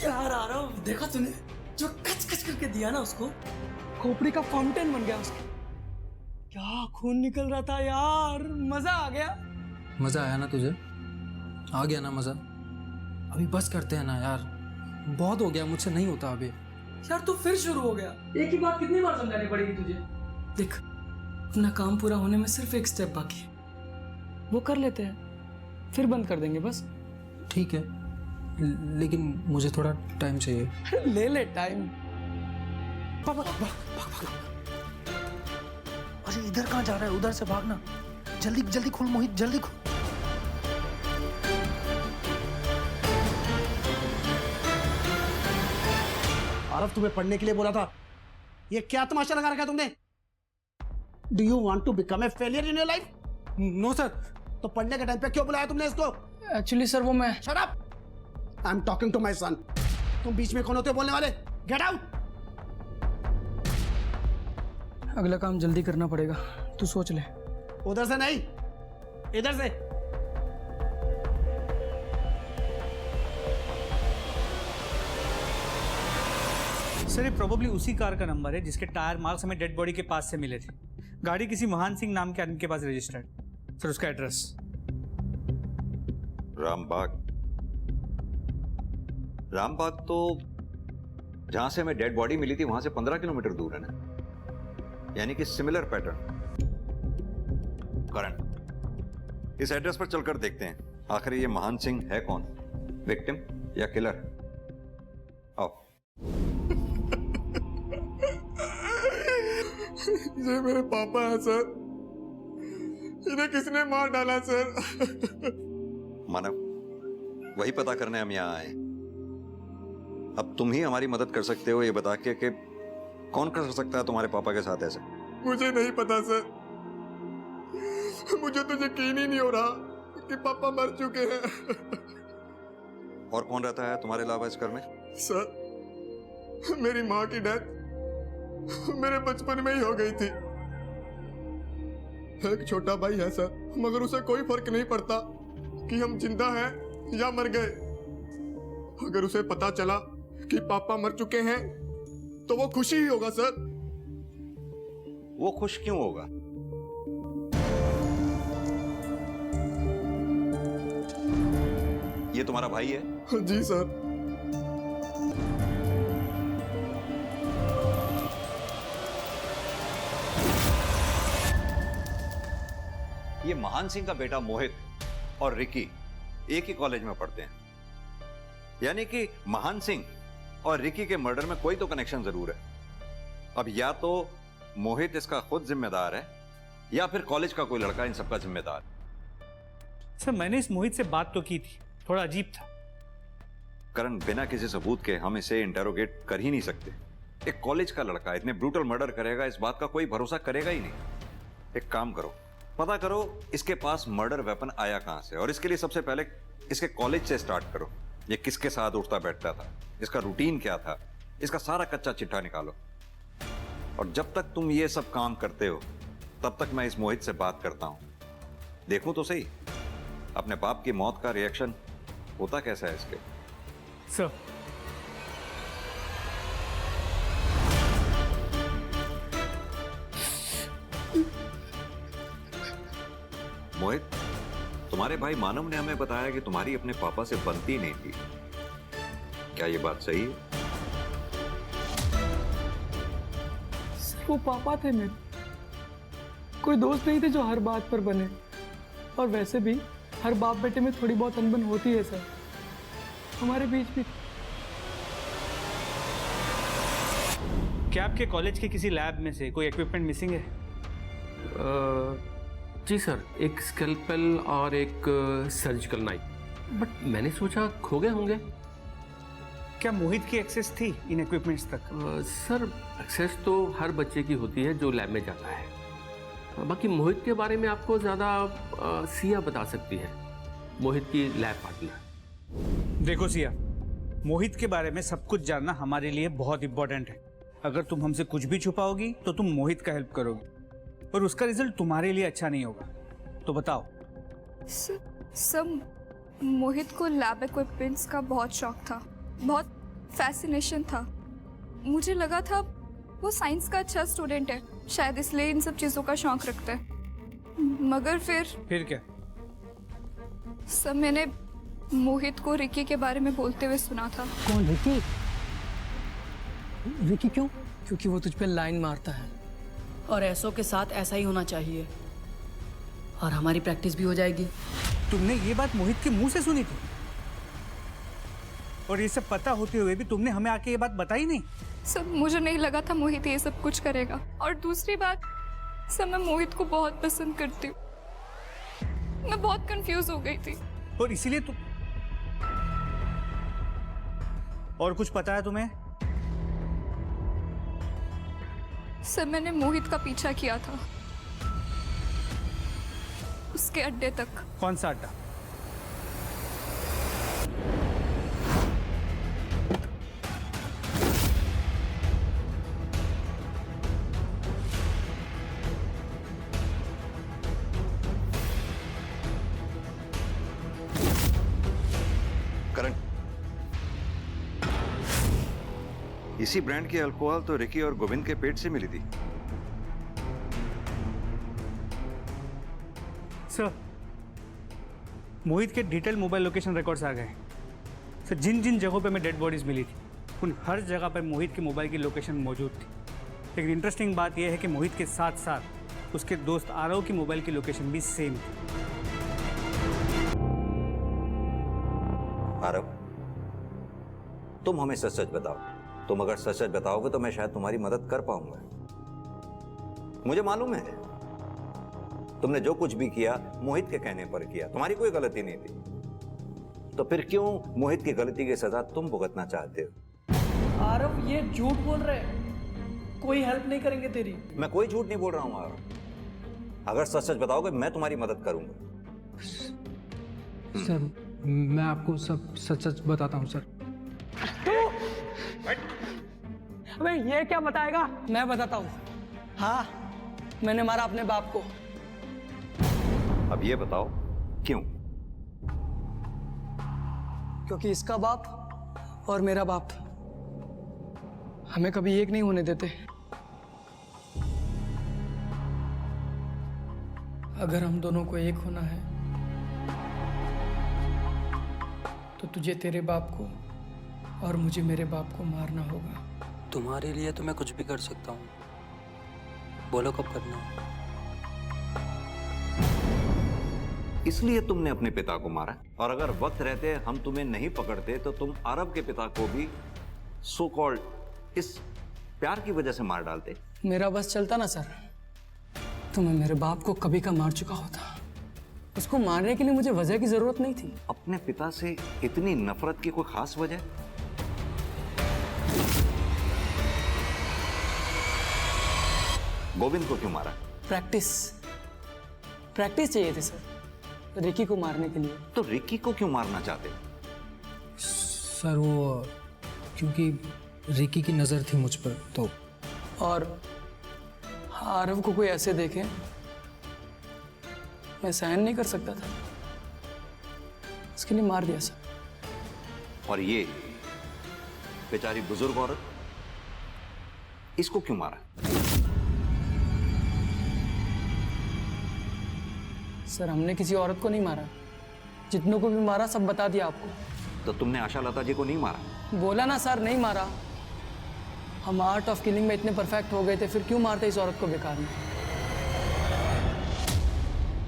यार आरव, देखा तूने जो कच कच करके दिया ना उसको, खोपड़ी का फाउंटेन बन गया उसका। क्या खून निकल रहा था यार, मजा आ गया। मजा आया ना तुझे? आ गया ना मजा? अभी बस करते हैं ना यार, बहुत हो गया, मुझसे नहीं होता अभी। यार तू फिर शुरू हो गया। एक ही बात कितनी बार समझानी पड़ेगी तुझे? देख, अपना काम पूरा होने में सिर्फ एक स्टेप बाकी है, वो कर लेते हैं, फिर बंद कर देंगे बस। ठीक है, लेकिन मुझे थोड़ा टाइम चाहिए। ले ले टाइम। अरे इधर कहाँ जा रहा है? उधर से भागना। जल्दी जल्दी खोल मोहित, जल्दी खोल। आरव, तुम्हें पढ़ने के लिए बोला था, ये क्या तमाशा लगा रखा है तुमने? Do you want to become a failure in your life? No sir. तो पढ़ने के टाइम पे क्यों बुलाया तुमने इसको? एक्चुअली सर वो मैं shut up! I am talking to my son. तुम बीच में कौन होते हो बोलने वाले? Get out! अगला काम जल्दी करना पड़ेगा, तू सोच ले। उधर से नहीं, इधर से। सर ये प्रोबेबली उसी कार का नंबर है जिसके टायर मार्क्स हमें डेड बॉडी के पास से मिले थे। गाड़ी किसी महान सिंह नाम के आदमी के पास रजिस्टर्ड। सर उसका एड्रेस रामबाग। रामबाग तो जहां से हमें डेड बॉडी मिली थी वहां से 15 किलोमीटर दूर है ना, यानी कि सिमिलर पैटर्न। करण, इस एड्रेस पर चलकर देखते हैं आखिर ये महान सिंह है कौन, विक्टिम या किलर। आओ। ये मेरे पापा हैं सर, इन्हें किसने मार डाला सर? मानव, वही पता करने हम यहाँ आए। अब तुम ही हमारी मदद कर सकते हो ये बता के कि कौन कर सकता है तुम्हारे पापा के साथ ऐसे। मुझे नहीं पता सर, मुझे तो यकीन ही नहीं हो रहा कि पापा मर चुके हैं। और कौन रहता है तुम्हारे अलावा इस घर में? सर मेरी माँ की डेथ मेरे बचपन में ही हो गई थी। एक छोटा भाई है सर, मगर उसे कोई फर्क नहीं पड़ता कि हम जिंदा हैं या मर गए। अगर उसे पता चला कि पापा मर चुके हैं तो वो खुशी ही होगा सर। वो खुश क्यों होगा? ये तुम्हारा भाई है? जी सर। ये महान सिंह का बेटा मोहित और रिकी एक ही कॉलेज में पढ़ते हैं, यानी कि महान सिंह और रिकी के मर्डर में कोई तो कनेक्शन जरूर है। अब या तो मोहित इसका खुद जिम्मेदार है या फिर कॉलेज का कोई लड़का इन सबका जिम्मेदार। सर मैंने इस मोहित से बात तो की थी, थोड़ा अजीब था। करण, बिना किसी सबूत के हम इसे इंटेरोगेट कर ही नहीं सकते। एक कॉलेज का लड़का इतने ब्रूटल मर्डर करेगा, इस बात का कोई भरोसा करेगा ही नहीं। एक काम करो, पता करो इसके पास मर्डर वेपन आया कहां से, और इसके लिए सबसे पहले इसके कॉलेज से स्टार्ट करो। ये किसके साथ उठता बैठता था, इसका रूटीन क्या था, इसका सारा कच्चा चिट्ठा निकालो। और जब तक तुम ये सब काम करते हो तब तक मैं इस मोहित से बात करता हूं। देखूं तो सही अपने बाप की मौत का रिएक्शन होता कैसा है इसके। सर मोहित, तुम्हारे भाई मानव ने हमें बताया कि तुम्हारी अपने पापा से बनती नहीं थी, क्या ये बात सही है? सिर्फ वो पापा थे मेरे, कोई दोस्त नहीं थे जो हर बात पर बने। और वैसे भी हर बाप बेटे में थोड़ी बहुत अनबन होती है सर, हमारे बीच भी। क्या आपके कॉलेज के किसी लैब में से कोई इक्विपमेंट मिसिंग है? जी सर, एक स्कैल्पेल और एक सर्जिकल नाइफ, बट मैंने सोचा खो गए होंगे। क्या मोहित की एक्सेस थी इन इक्विपमेंट्स तक? सर एक्सेस तो हर बच्चे की होती है जो लैब में जाता है। बाकी मोहित के बारे में आपको ज़्यादा सिया बता सकती है, मोहित की लैब पार्टनर। देखो सिया, मोहित के बारे में सब कुछ जानना हमारे लिए बहुत इंपॉर्टेंट है। अगर तुम हमसे कुछ भी छुपाओगी तो तुम मोहित का हेल्प करोगी और उसका रिजल्ट तुम्हारे लिए अच्छा नहीं होगा। तो बताओ। सब मोहित को लैब इक्विपमेंट्स का बहुत शौक था, बहुत फैसिनेशन था। मुझे लगा था वो साइंस का अच्छा स्टूडेंट है, शायद इसलिए इन सब चीज़ों का शौक रखता है। मगर फिर क्या? सब मैंने मोहित को रिकी के बारे में बोलते हुए सुना था। कौन? रिकी? रिकी क्यों? क्योंकि वो तुझ पे लाइन मारता है। और ऐसों के साथ ऐसा ही होना चाहिए, और हमारी प्रैक्टिस भी हो जाएगी। तुमने ये बात मोहित के मुंह से सुनी थी? और ये सब पता होते हुए भी तुमने हमें आके ये बात बताई नहीं? सब मुझे नहीं लगा था मोहित ये सब कुछ करेगा। और दूसरी बात, सब मैं मोहित को बहुत पसंद करती हूँ। मैं बहुत कंफ्यूज हो गई थी। और इसीलिए तुम... और कुछ पता है तुम्हें? सब मैंने मोहित का पीछा किया था उसके अड्डे तक। कौन सा अड्डा? करण, इसी ब्रांड की अल्कोहल तो रिकी और गोविंद के पेट से मिली थी। सर, मोहित के डिटेल मोबाइल लोकेशन रिकॉर्ड्स आ गए। सर, जिन जिन जगहों पे में डेड बॉडीज मिली थी उन हर जगह पर मोहित के मोबाइल की लोकेशन मौजूद थी। लेकिन इंटरेस्टिंग बात यह है कि मोहित के साथ साथ उसके दोस्त आरव की मोबाइल की लोकेशन भी सेम थी। आरव, तुम हमें सच सच बताओ। तुम अगर सच सच बताओगे तो मैं शायद तुम्हारी मदद कर पाऊंगा। मुझे मालूम है तुमने जो कुछ भी किया मोहित के कहने पर किया, तुम्हारी कोई गलती नहीं थी। तो फिर क्यों मोहित की गलती की सजा तुम भुगतना चाहते हो? आरव ये झूठ बोल रहे हैं, कोई हेल्प नहीं करेंगे तेरी। मैं कोई झूठ नहीं बोल रहा हूं आरव। अगर सच सच बताओगे मैं तुम्हारी मदद करूंगा। सर, मैं आपको सब सच सच बताता हूँ सर। अबे ये क्या बताएगा? मैं बताता हूँ। हाँ, मैंने मारा अपने बाप को। अब ये बताओ क्यों? क्योंकि इसका बाप और मेरा बाप हमें कभी एक नहीं होने देते। अगर हम दोनों को एक होना है तो तुझे तेरे बाप को और मुझे मेरे बाप को मारना होगा। तुम्हारे लिए तो मैं कुछ भी कर सकता हूँ, बोलो कब करना है। इसलिए तुमने अपने पिता को मारा, और अगर वक्त रहते हम तुम्हें नहीं पकड़ते तो तुम आरव के पिता को भी सो कॉल्ड इस प्यार की वजह से मार डालते। मेरा बस चलता ना सर, तो मैं मेरे बाप को कभी का मार चुका होता। उसको मारने के लिए मुझे वजह की जरूरत नहीं थी। अपने पिता से इतनी नफरत की कोई खास वजह? गोविंद को क्यों मारा? प्रैक्टिस चाहिए थी सर, रिकी को मारने के लिए। तो रिकी को क्यों मारना चाहते? सर वो क्योंकि रिकी की नज़र थी मुझ पर तो। और आरव को कोई ऐसे देखे मैं सहन नहीं कर सकता था, इसके लिए मार दिया सर। और ये बेचारी बुजुर्ग औरत, इसको क्यों मारा? सर हमने किसी औरत को नहीं मारा, जितनों को भी मारा सब बता दिया आपको। तो तुमने आशा लता जी को नहीं मारा? बोला ना सर, नहीं मारा। हम आर्ट ऑफ किलिंग में इतने परफेक्ट हो गए थे, फिर क्यों मारते इस औरत को बेकार में।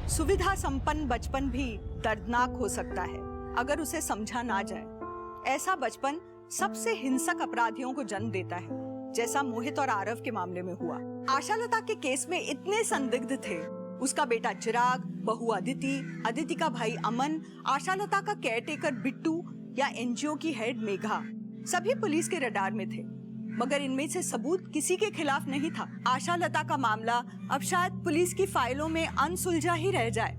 सुविधा संपन्न बचपन भी दर्दनाक हो सकता है अगर उसे समझा ना जाए। ऐसा बचपन सबसे हिंसक अपराधियों को जन्म देता है, जैसा मोहित और आरव के मामले में हुआ। आशालता के केस में इतने संदिग्ध थे, उसका बेटा चिराग, बहू अदिति, अदिति का भाई अमन, आशालता का केयरटेकर बिट्टू या एनजीओ की हेड मेघा, सभी पुलिस के रडार में थे। मगर इनमें से सबूत किसी के खिलाफ नहीं था। आशालता का मामला अब शायद पुलिस की फाइलों में अनसुलझा ही रह जाए,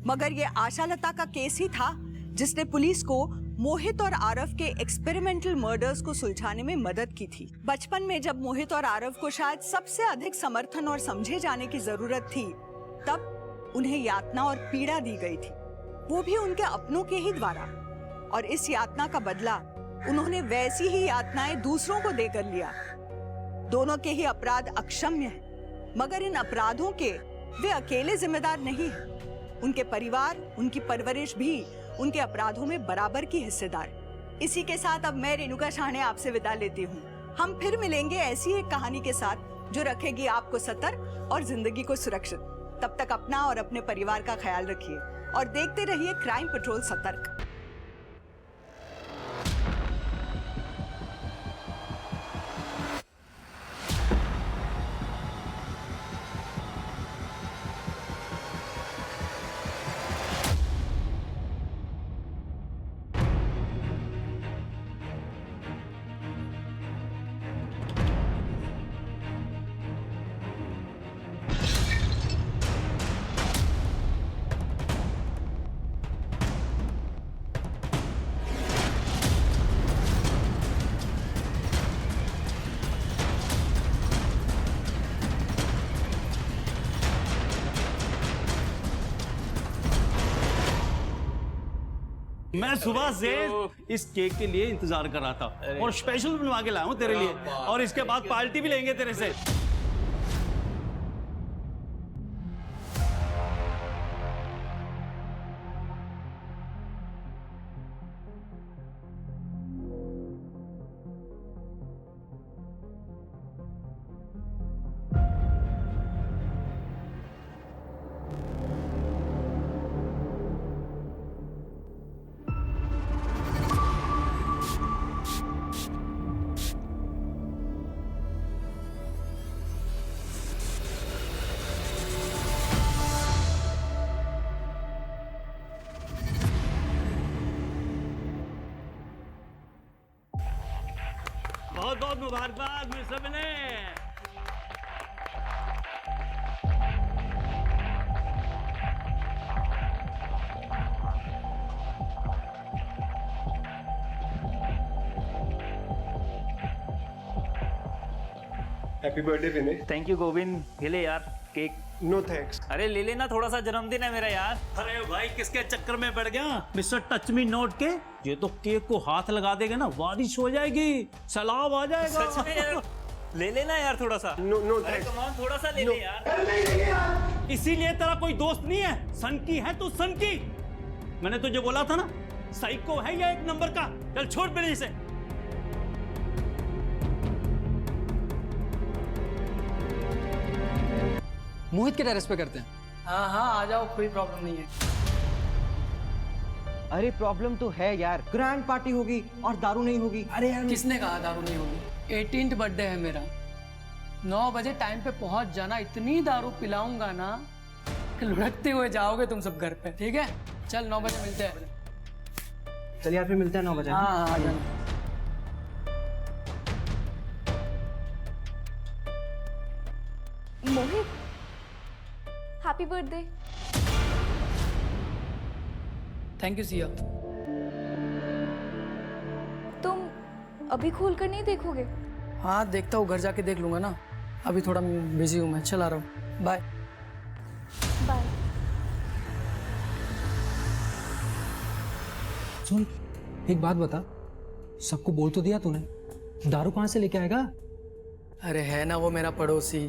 मगर ये आशालता का केस ही था जिसने पुलिस को मोहित और आरव के एक्सपेरिमेंटल मर्डर्स को सुलझाने में मदद की थी। बचपन में जब मोहित और आरव को शायद सबसे अधिक समर्थन और समझे जाने की जरूरत थी, तब उन्हें यातना और पीड़ा दी गई थी, वो भी उनके अपनों के ही द्वारा। और इस यातना का बदला उन्होंने वैसी ही यातनाएं दूसरों को देकर लिया। दोनों के ही अपराध अक्षम्य हैं, मगर इन अपराधों के वे अकेले जिम्मेदार नहीं हैं। उनके परिवार, उनकी परवरिश भी उनके अपराधों में बराबर की हिस्सेदार। इसी के साथ अब मैं रेणुका शाहने आपसे विदा लेती हूँ। हम फिर मिलेंगे ऐसी एक कहानी के साथ जो रखेगी आपको सतर्क और जिंदगी को सुरक्षित। तब तक अपना और अपने परिवार का ख्याल रखिए और देखते रहिए क्राइम पेट्रोल सतर्क। मैं सुबह से इस केक के लिए इंतजार कर रहा था और स्पेशल बनवा के लाया हूँ तेरे लिए, और इसके बाद पार्टी भी लेंगे तेरे से। बहुत बहुत मुबारकबाद मेरे सबने। Happy birthday Vinay. Thank you Govind, ये ले यार केक। No thanks. अरे ले लेना, थोड़ा सा जन्मदिन है मेरा यार। अरे भाई किसके चक्कर में पड़ गया मिस्टर टच मी नोट के। ये तो केक को हाथ लगा देगा ना, बारिश हो जाएगी, सैलाब आ जाएगा। सच में यार, ले लेना यार थोड़ा सा। नो अरे कम ऑन, थोड़ा सा ले ले यार। इसीलिए तेरा कोई दोस्त नहीं है, सन की है तू, सन की। मैंने तुझे बोला था ना, साइको है या एक नंबर का। चल छोड़ मेरे से। मोहित के टेरेस पे करते हैं। हाँ हाँ आ जाओ, कोई प्रॉब्लम नहीं है। अरे प्रॉब्लम तो है यार, ग्रैंड पार्टी होगी और दारू नहीं होगी। अरे यार किसने कहा दारू नहीं होगी? 18th बर्थडे है मेरा, 9 बजे टाइम पे पहुंच जाना। इतनी दारू पिलाऊंगा ना कि लुढ़कते हुए जाओगे तुम सब घर पे। ठीक है, चल 9 बजे मिलते हैं। चल यार, फिर मिलते हैं 9 बजे। हाँ हाँ आ जाना। Mohit, happy birthday. Thank you Siya. तुम अभी खोल कर नहीं देखोगे? हाँ देखता हूँ, घर जाके देख लूंगा ना। अभी थोड़ा बिजी हूँ मैं, चला रहा हूँ। Bye bye. सुन, एक बात बता, सबको बोल तो दिया तूने, दारू कहाँ से लेके आएगा? अरे है ना वो मेरा पड़ोसी,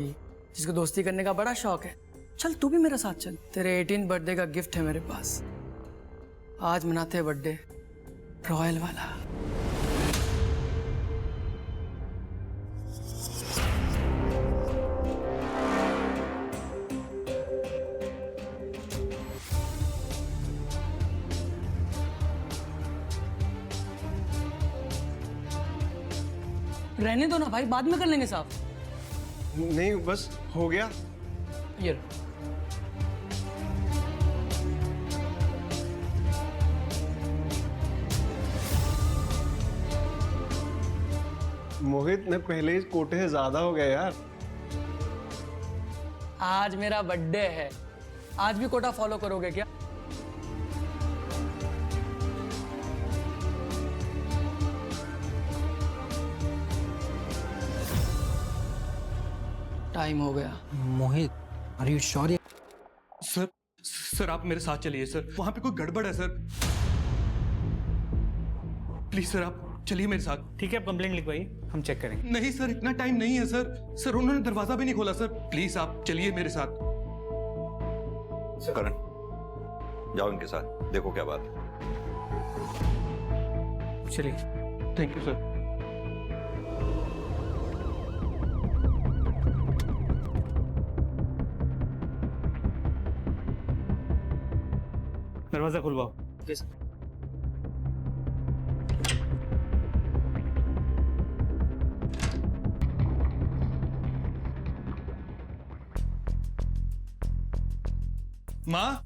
जिसको दोस्ती करने का बड़ा शौक है। चल तू भी मेरे साथ चल, तेरे 18th बर्थडे का गिफ्ट है मेरे पास। आज मनाते हैं बर्थडे रॉयल वाला। रहने दो ना भाई, बाद में कर लेंगे साहब। नहीं बस हो गया। ये लो। मोहित मैं पहले इस कोटे से ज्यादा हो गया यार। आज मेरा बर्थडे है, आज भी कोटा फॉलो करोगे क्या? टाइम हो गया। मोहित, आर यू श्योर? सर आप मेरे साथ चलिए सर, वहां पे कोई गड़बड़ है सर। प्लीज सर आप चलिए मेरे साथ। ठीक है, आप कंप्लेंट लिखवाइए, हम चेक करेंगे। नहीं सर, इतना टाइम नहीं है सर। सर उन्होंने दरवाजा भी नहीं खोला सर। प्लीज आप चलिए मेरे साथ। करण, जाओ इनके साथ, देखो क्या बात है। चलिए। Thank you sir. दरवाजा खुलवाओ। माँ,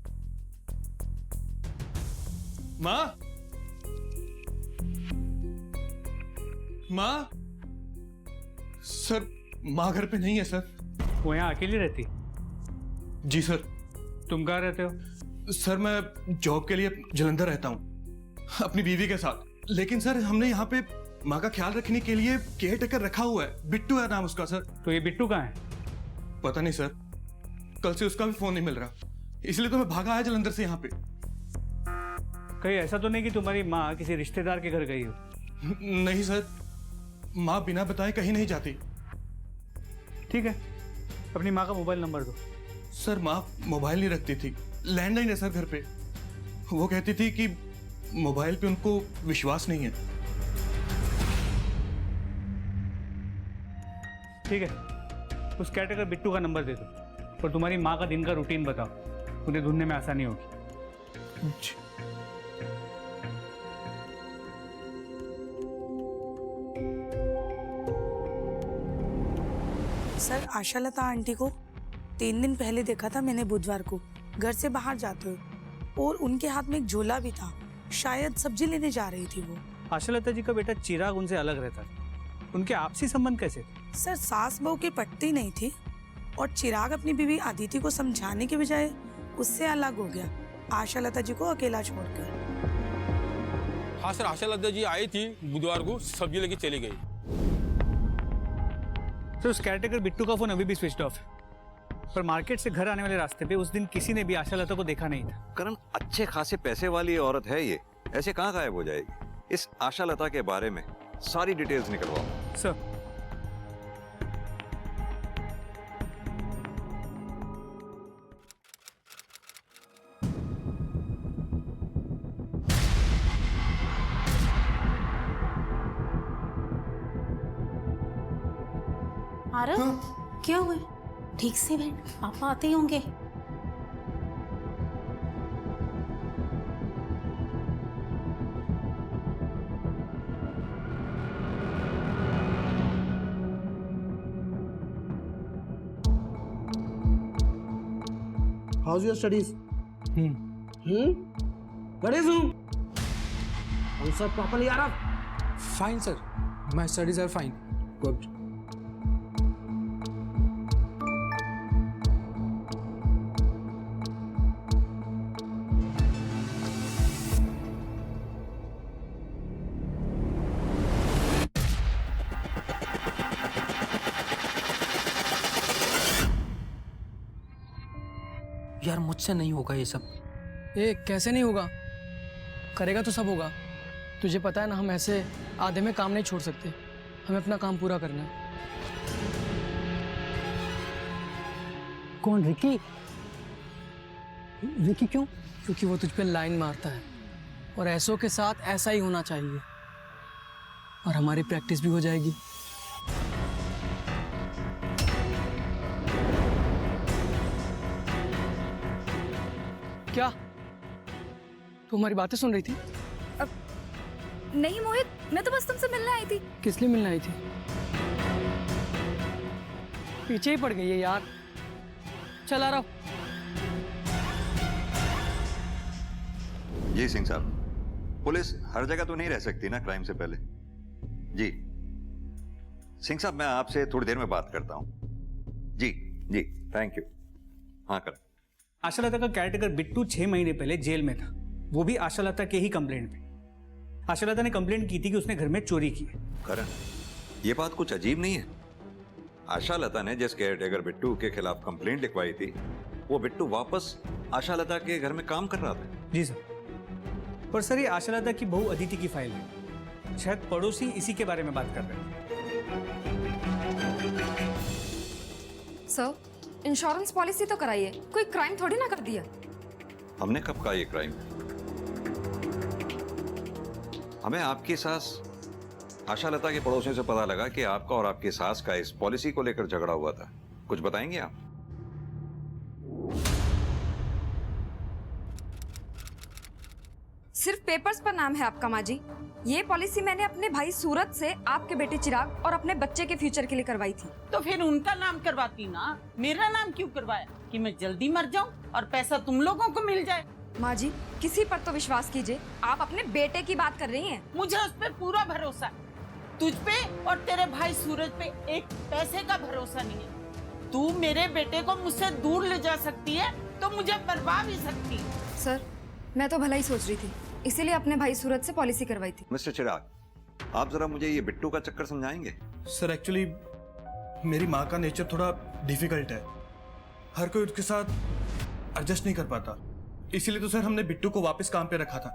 माँ, माँ। सर माँ घर पे नहीं है सर। वो यहाँ अकेली रहती? जी सर। तुम कहाँ रहते हो? सर मैं जॉब के लिए जलंधर रहता हूँ अपनी बीवी के साथ। लेकिन सर हमने यहाँ पे माँ का ख्याल रखने के लिए केयर टेकर रखा हुआ है, बिट्टू है नाम उसका सर। तो ये बिट्टू कहाँ है? पता नहीं सर, कल से उसका भी फोन नहीं मिल रहा, इसलिए तो मैं भागा आया जलंधर से यहाँ पे। कहीं ऐसा तो नहीं कि तुम्हारी माँ किसी रिश्तेदार के घर गई हो? नहीं सर, माँ बिना बताए कहीं नहीं जाती। ठीक है, अपनी माँ का मोबाइल नंबर दो। सर माँ मोबाइल नहीं रखती थी, लैंडलाइन है सर घर पे। वो कहती थी कि मोबाइल पे उनको विश्वास नहीं है। ठीक है, उस कैटेगर बिट्टू का नंबर दे दो और तुम्हारी माँ का दिन का रूटीन बताओ, उन्हें ढूंढने में आसानी होगी। सर आशालता आंटी को 3 दिन पहले देखा था मैंने, बुधवार को घर से बाहर जाते हुए, और उनके हाथ में एक झोला भी था, शायद सब्जी लेने जा रही थी वो। आशालता जी का बेटा चिराग उनसे अलग रहता था, उनके आपसी संबंध कैसे थे? सर सास बहू की पटती नहीं थी, और चिराग अपनी बीवी अदिति को समझाने के बजाय उससे अलग हो गया, आशालता जी को अकेला छोड़कर। हाँ सर, आशालता जी आई थी बुधवार को, सब्जी लेके चली गई। तो उस कैटेगर बिट्टू का फोन अभी भी स्विच ऑफ है, पर मार्केट से घर आने वाले रास्ते पे उस दिन किसी ने भी आशालता को देखा नहीं था। करण, अच्छे खासे पैसे वाली औरत है ये, ऐसे कहाँ गायब हो जाएगी? इस आशालता के बारे में सारी डिटेल्स निकलवाओ। सर आरव, क्या हुआ? ठीक से बैठ, पापा आते ही होंगे। How's your studies? What is you? Answer properly, Arab. Fine, sir. My studies are fine. Good. यार मुझसे नहीं होगा ये सब। ए कैसे नहीं होगा? करेगा तो सब होगा। तुझे पता है ना, हम ऐसे आधे में काम नहीं छोड़ सकते, हमें अपना काम पूरा करना है। कौन? रिकी? रिकी क्यों? क्योंकि वो तुझ पे लाइन मारता है, और ऐसों के साथ ऐसा ही होना चाहिए, और हमारी प्रैक्टिस भी हो जाएगी। क्या तू हमारी बातें सुन रही थी? नहीं मोहित, मैं तो बस तुमसे मिलने आई थी। किस लिए मिलने आई थी? पीछे ही पड़ गई है यार। चल आ रहा हूं। जी सिंह साहब, पुलिस हर जगह तो नहीं रह सकती ना क्राइम से पहले। जी सिंह साहब, मैं आपसे थोड़ी देर में बात करता हूं। जी जी, थैंक यू। हाँ कर। आशालता का कैरेक्टर बिट्टू 6 महीने पहले जेल में था, वो भी आशालता के ही कंप्लेंट पे। आशालता ने कंप्लेंट की थी कि उसने घर में चोरी की है। करण, ये बात कुछ अजीब नहीं है। आशालता ने जिस केयरटेकर बिट्टू के खिलाफ कंप्लेंट लिखवाई थी, वो बिट्टू वापस आशालता के घर में काम कर रहा था। जी सर। पर सर, ये आशालता की बहू अदिति की फाइल है, शायद पड़ोसी इसी के बारे में बात कर रहे हैं। सर, इंश्योरेंस पॉलिसी तो कराइए, कोई क्राइम थोड़ी ना कर दिया। हमने कब कहा ये क्राइम? हमें आपकी सास आशा लता के पड़ोसियों से पता लगा कि आपका और आपकी सास का इस पॉलिसी को लेकर झगड़ा हुआ था। कुछ बताएंगे आप? सिर्फ पेपर्स पर नाम है आपका माँ जी। ये पॉलिसी मैंने अपने भाई सूरज से आपके बेटे चिराग और अपने बच्चे के फ्यूचर के लिए करवाई थी। तो फिर उनका नाम करवाती ना, मेरा नाम क्यों करवाया कि मैं जल्दी मर जाऊं और पैसा तुम लोगों को मिल जाए? माँ जी, किसी पर तो विश्वास कीजिए, आप अपने बेटे की बात कर रही हैं। मुझे उस पर पूरा भरोसा है, तुझ पे और तेरे भाई सूरज पे एक पैसे का भरोसा नहीं है। तू मेरे बेटे को मुझसे दूर ले जा सकती है तो मुझे बर्बाद भी सकती है। सर, मैं तो भला ही सोच रही थी, इसीलिए अपने भाई सूरज से पॉलिसी करवाई थी। मिस्टर चिराग, आप जरा मुझे ये बिट्टू का चक्कर समझाएंगे? सर एक्चुअली मेरी माँ का नेचर थोड़ा डिफिकल्ट है, हर कोई उसके साथ एडजस्ट नहीं कर पाता। इसीलिए तो सर हमने बिट्टू को वापस काम पे रखा था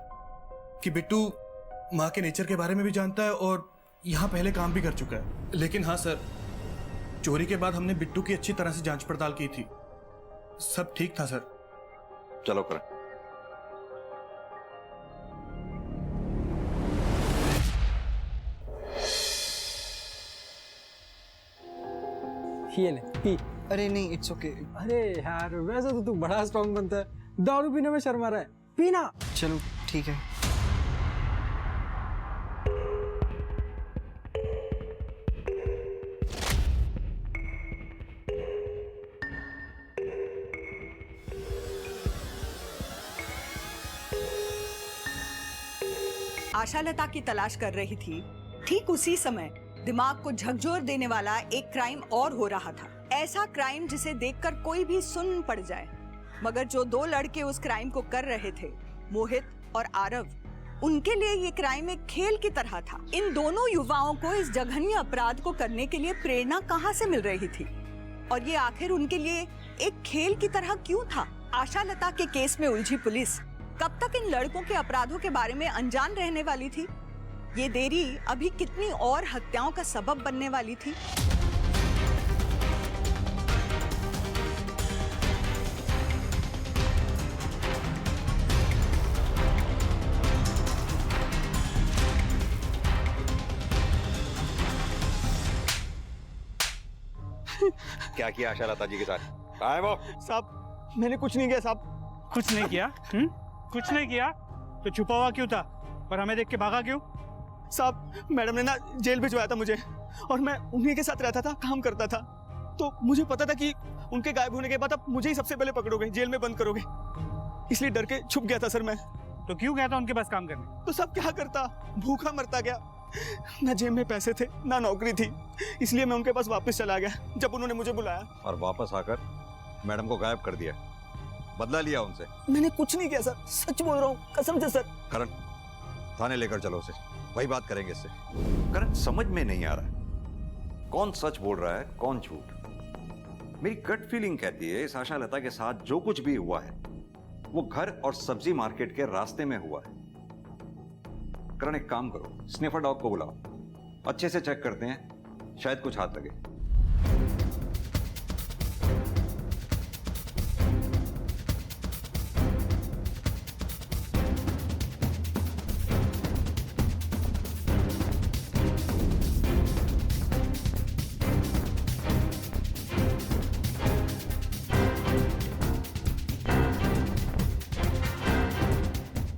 कि बिट्टू माँ के नेचर के बारे में भी जानता है और यहाँ पहले काम भी कर चुका है। लेकिन हाँ सर, चोरी के बाद हमने बिट्टू की अच्छी तरह से जांच पड़ताल की थी, सब ठीक था सर। चलो करें। ये ले पी। अरे नहीं, इट्स ओके। अरे यार, वैसे तो तू बड़ा स्ट्रॉन्ग बनता है, दारू पीने में शर्मा रहा है, पीना। चलो ठीक है। आशा लता की तलाश कर रही थी, ठीक उसी समय दिमाग को झकझोर देने वाला एक क्राइम और हो रहा था। ऐसा क्राइम जिसे देखकर कोई भी सुन्न पड़ जाए। मगर जो दो लड़के उस क्राइम को कर रहे थे, मोहित और आरव, उनके लिए ये क्राइम एक खेल की तरह था। इन दोनों युवाओं को इस जघन्य अपराध को करने के लिए प्रेरणा कहाँ से मिल रही थी और ये आखिर उनके लिए एक खेल की तरह क्यों था? आशा लता के केस में उलझी पुलिस कब तक इन लड़कों के अपराधों के बारे में अनजान रहने वाली थी? ये देरी अभी कितनी और हत्याओं का सबब बनने वाली थी? क्या किया आशा लता जी के साथ? कहाँ है वो? साहब, मैंने कुछ नहीं किया साहब। कुछ नहीं किया? कुछ नहीं किया तो छुपा हुआ क्यों था और हमें देख के भागा क्यों? साहब, मैडम ने ना जेल भिजवाया था मुझे और मैं उन्हीं के साथ रहता था, काम करता था। तो मुझे पता था कि उनके गायब होने के बाद आप मुझे ही सबसे पहले पकड़ोगे, जेल में बंद करोगे, इसलिए डर के छुप गया था सर मैं। तो क्यों गया था उनके पास काम करने? तो सब क्या करता, भूखा मरता गया। ना जेब में पैसे थे, ना नौकरी थी, इसलिए मैं उनके पास वापस चला गया जब उन्होंने मुझे बुलाया। और वापस आकर मैडम को गायब कर दिया, बदला लिया उनसे? मैंने कुछ नहीं किया सर, सच बोल रहा हूँ, कसम से सर। करण, थाने लेकर चलो उसे, वही बात करेंगे इससे। करण, समझ में नहीं आ रहा कौन सच बोल रहा है कौन झूठ। मेरी गट फीलिंग कहती है इस आशा लता के साथ जो कुछ भी हुआ है वो घर और सब्जी मार्केट के रास्ते में हुआ है। करण, एक काम करो, स्निफर डॉग को बुलाओ, अच्छे से चेक करते हैं, शायद कुछ हाथ लगे।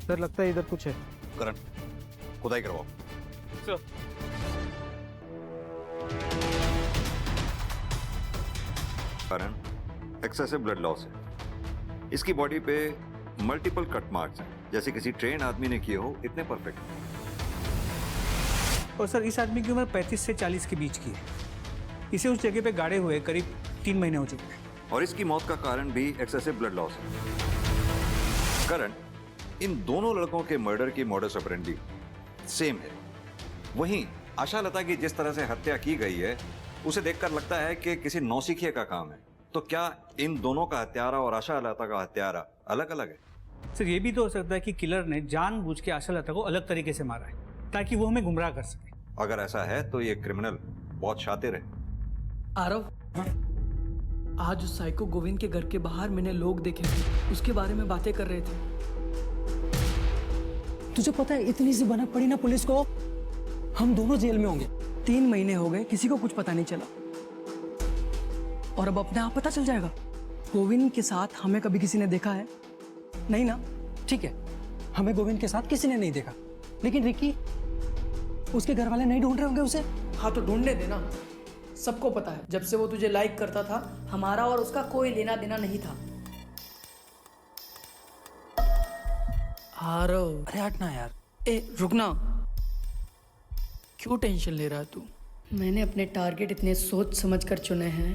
सर लगता है इधर कुछ है। करण, खुदाई करवाओ। सर। करण, एक्सेसिव ब्लड लॉस है। इसकी बॉडी पे मल्टीपल कट मार्क्स हैं, जैसे किसी ट्रेन आदमी ने किए हो, इतने परफेक्ट। और सर, इस आदमी की उम्र 35 से 40 के बीच की है। इसे उस जगह पे गाड़े हुए करीब 3 महीने हो चुके हैं। और इसकी मौत का कारण भी एक्सेसिव ब्लड लॉस है। करण, इन दोनों लड़कों के मर्डर की मॉडस ऑपरेंडी सेम है। वहीं आशा लता की जिस तरह से हत्या की गई है उसे देखकर लगता है कि किसी नौसिखिए का काम है। तो क्या इन दोनों का हत्यारा और आशा लता का हत्यारा अलग अलग है? सर, ये भी तो हो सकता है कि किलर ने जानबूझ के आशा लता को अलग तरीके से मारा है। ताकि वो हमें गुमराह कर सके। अगर ऐसा है तो ये क्रिमिनल बहुत शातिर है। आरव, आज उस साइको गोविंद के घर के बाहर मैंने लोग देखे थे, उसके बारे में बातें कर रहे थे। तुझे पता है इतनी सी भनक पड़ी ना पुलिस को, हम दोनों जेल में होंगे। 3 महीने हो गए, किसी को कुछ पता नहीं चला, और अब अपने आप पता चल जाएगा। गोविंद के साथ हमें कभी किसी ने देखा है? नहीं ना? ठीक है, हमें गोविंद के साथ किसी ने नहीं देखा, लेकिन रिकी, उसके घर वाले नहीं ढूंढ रहे होंगे उसे? हाँ तो ढूंढने देना। सबको पता है, जब से वो तुझे लाइक करता था, हमारा और उसका कोई लेना देना नहीं था। आरव, अरे हटना यार। रुकना, क्यों टेंशन ले रहा है तू? मैंने अपने टारगेट इतने सोच समझ कर चुने हैं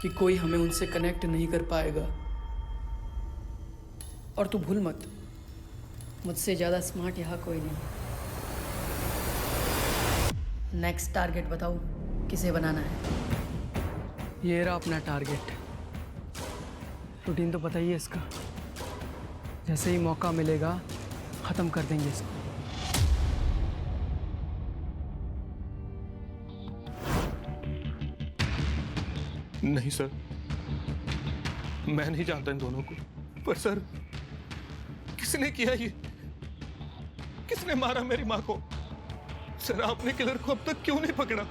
कि कोई हमें उनसे कनेक्ट नहीं कर पाएगा। और तू भूल मत, मुझसे ज्यादा स्मार्ट यहाँ कोई नहीं। नेक्स्ट टारगेट बताओ, किसे बनाना है? ये रहा अपना टारगेट। रूटीन तो पता ही है इसका, जैसे ही मौका मिलेगा खत्म कर देंगे इसको। नहीं सर, मैं नहीं जानता इन दोनों को, पर सर किसने किया ये? किसने मारा मेरी माँ को? सर आपने किलर को अब तक क्यों नहीं पकड़ा?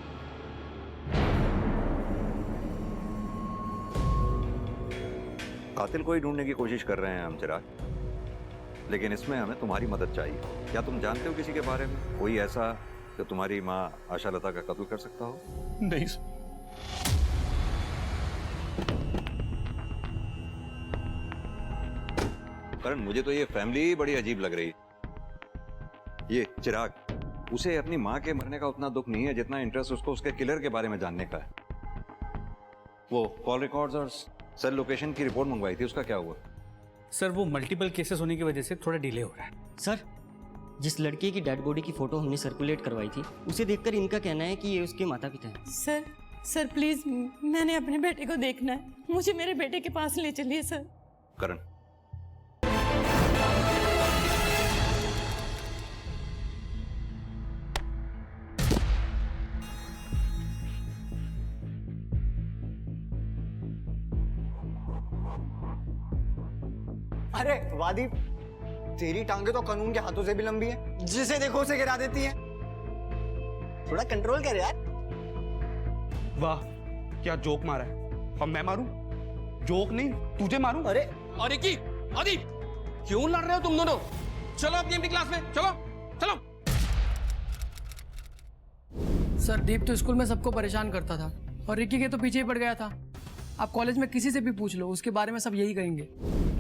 कातिल को ही ढूंढने की कोशिश कर रहे हैं हम चिराग, लेकिन इसमें हमें तुम्हारी मदद चाहिए। क्या तुम जानते हो किसी के बारे में, कोई ऐसा जो तुम्हारी माँ आशा लता का कत्ल कर सकता हो? नहीं सर। करण, मुझे तो ये फैमिली ही बड़ी अजीब लग रही है। ये चिराग, उसे अपनी माँ के मरने का उतना दुख नहीं है जितना इंटरेस्ट उसको उसके किलर के बारे में जानने का है। वो कॉल रिकॉर्ड्स और सेल लोकेशन की रिपोर्ट मंगवाई थी, उसका क्या हुआ? सर वो मल्टीपल केसेस होने की वजह से थोड़ा डिले हो रहा है। सर, जिस लड़के की डेड बॉडी की फोटो हमने सर्कुलेट करवाई थी, उसे देखकर इनका कहना है कि ये उसके माता पिता हैं। सर प्लीज, मैंने अपने बेटे को देखना है, मुझे मेरे बेटे के पास ले चलिए सर। करण, अरे वादी, तेरी टांगे तो कानून के हाथों से भी लंबी है, जिसे देखो उसे गिरा देती है। थोड़ा कंट्रोल कर यार। वाह, क्या जोक मारा है। अब मैं मारूं? जोक नहीं, तुझे मारूं। अरे अरे की आदि, क्यों लड़ रहे हो तुम दोनों? चलो अपनी क्लास में, चलो चलो। सर, दीप तो स्कूल में सबको परेशान करता था और रिकी के तो पीछे ही पड़ गया था। आप कॉलेज में किसी से भी पूछ लो, उसके बारे में सब यही कहेंगे।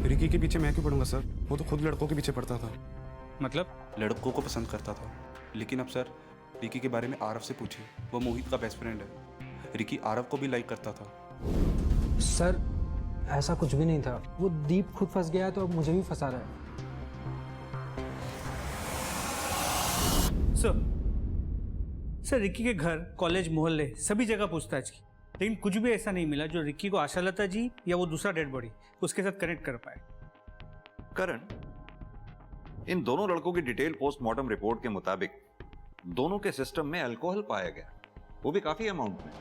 रिकी के पीछे मैं क्यों पढ़ूंगा सर? वो तो खुद लड़कों के पीछे पड़ता था। मतलब? लड़कों को पसंद करता था। लेकिन अब सर, रिकी के बारे में आरव से पूछिए, वो मोहित का बेस्ट फ्रेंड है। रिकी आरव को भी लाइक करता था। सर ऐसा कुछ भी नहीं था, वो दीप खुद फंस गया है तो अब मुझे भी फंसा रहा है। सर रिकी के घर, कॉलेज, मोहल्ले सभी जगह पूछताछ की, लेकिन कुछ भी ऐसा नहीं मिला जो रिकी को आशा लता जी या वो दूसरा डेड बॉडी उसके साथ कनेक्ट कर पाए। करण, इन दोनों लड़कों की डिटेल पोस्टमार्टम रिपोर्ट के मुताबिक दोनों के सिस्टम में अल्कोहल पाया गया, वो भी काफी अमाउंट में।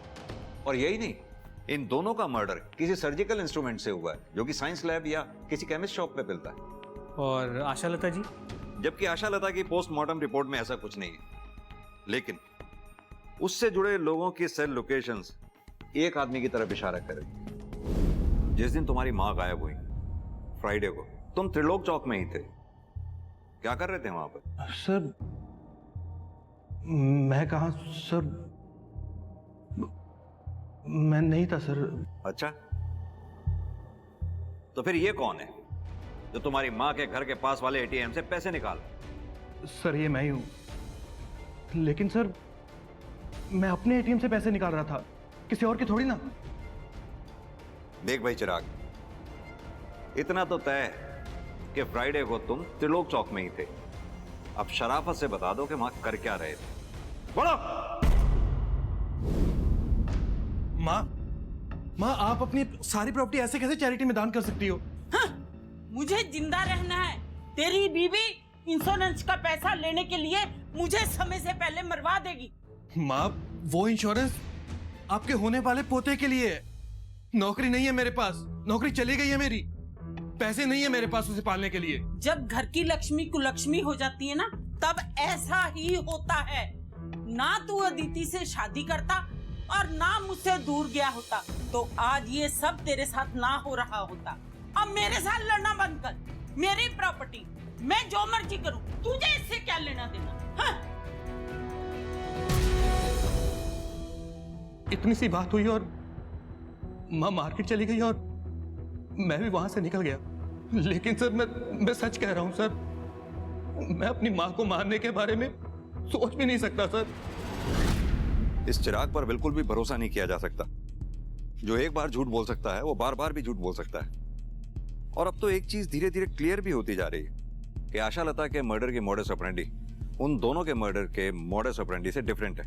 और यही नहीं, इन दोनों का मर्डर किसी सर्जिकल इंस्ट्रूमेंट से हुआ है जो कि साइंस लैब या किसी केमिस्ट शॉप पे मिलता है। और आशा लता जी? जबकि आशा लता की पोस्टमार्टम रिपोर्ट में ऐसा कुछ नहीं है, लेकिन उससे जुड़े लोगों की सेल लोकेशंस एक आदमी की तरफ इशारा करेगी। जिस दिन तुम्हारी मां गायब हुई, फ्राइडे को, तुम त्रिलोक चौक में ही थे। क्या कर रहे थे वहां पर? सर मैं कहा सर, मैं नहीं था सर। अच्छा, तो फिर ये कौन है जो तुम्हारी मां के घर के पास वाले एटीएम से पैसे निकाल? सर ये मैं ही हूं, लेकिन सर मैं अपने एटीएम से पैसे निकाल रहा था, किसी और के थोड़ी ना। देख भाई चिराग, इतना तो तय है कि फ्राइडे को तुम त्रिलोक चौक में ही थे। अब शराफत से बता दो कि वहां कर क्या रहे थे। बोलो। माँ आप अपनी सारी प्रॉपर्टी ऐसे कैसे चैरिटी में दान कर सकती हो? हाँ, मुझे जिंदा रहना है। तेरी बीवी इंश्योरेंस का पैसा लेने के लिए मुझे समय से पहले मरवा देगी। माँ, वो इंश्योरेंस आपके होने वाले पोते के लिए है। नौकरी नहीं है मेरे पास, नौकरी चली गई है मेरी, पैसे नहीं है मेरे पास उसे पालने के लिए। जब घर की लक्ष्मी कुलक्ष्मी हो जाती है ना, तब ऐसा ही होता है। ना तू अदिति से शादी करता और ना मुझसे दूर गया होता, तो आज ये सब तेरे साथ ना हो रहा होता। अब मेरे साथ लड़ना बंद कर। मेरी प्रॉपर्टी, मैं जो मर्जी करूं, तुझे इससे क्या लेना देना? हाँ? इतनी सी बात हुई और माँ मार्केट चली गई और मैं भी वहां से निकल गया। लेकिन सर मैं सच कह रहा हूं सर, मैं अपनी माँ को मारने के बारे में सोच भी नहीं सकता सर। इस चिराग पर बिल्कुल भी भरोसा नहीं किया जा सकता। जो एक बार झूठ बोल सकता है वो बार बार भी झूठ बोल सकता है। और अब तो एक चीज धीरे धीरे क्लियर भी होती जा रही है कि आशा लता के मर्डर की मोडस ऑपरेंडी उन दोनों के मर्डर के मोडस ऑपरेंडी से डिफरेंट है।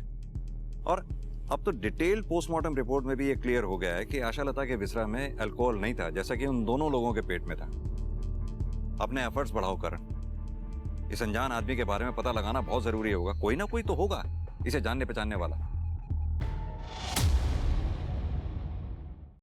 और अब तो डिटेल पोस्टमार्टम रिपोर्ट में भी ये क्लियर हो गया है कि आशा लता के विसरा में अल्कोहल नहीं था, जैसा कि उन दोनों लोगों के पेट में था। अपने एफर्ट्स बढ़ाओ करण। इस अनजान आदमी के बारे में पता लगाना बहुत जरूरी होगा। कोई ना कोई तो होगा इसे जानने पहचानने वाला।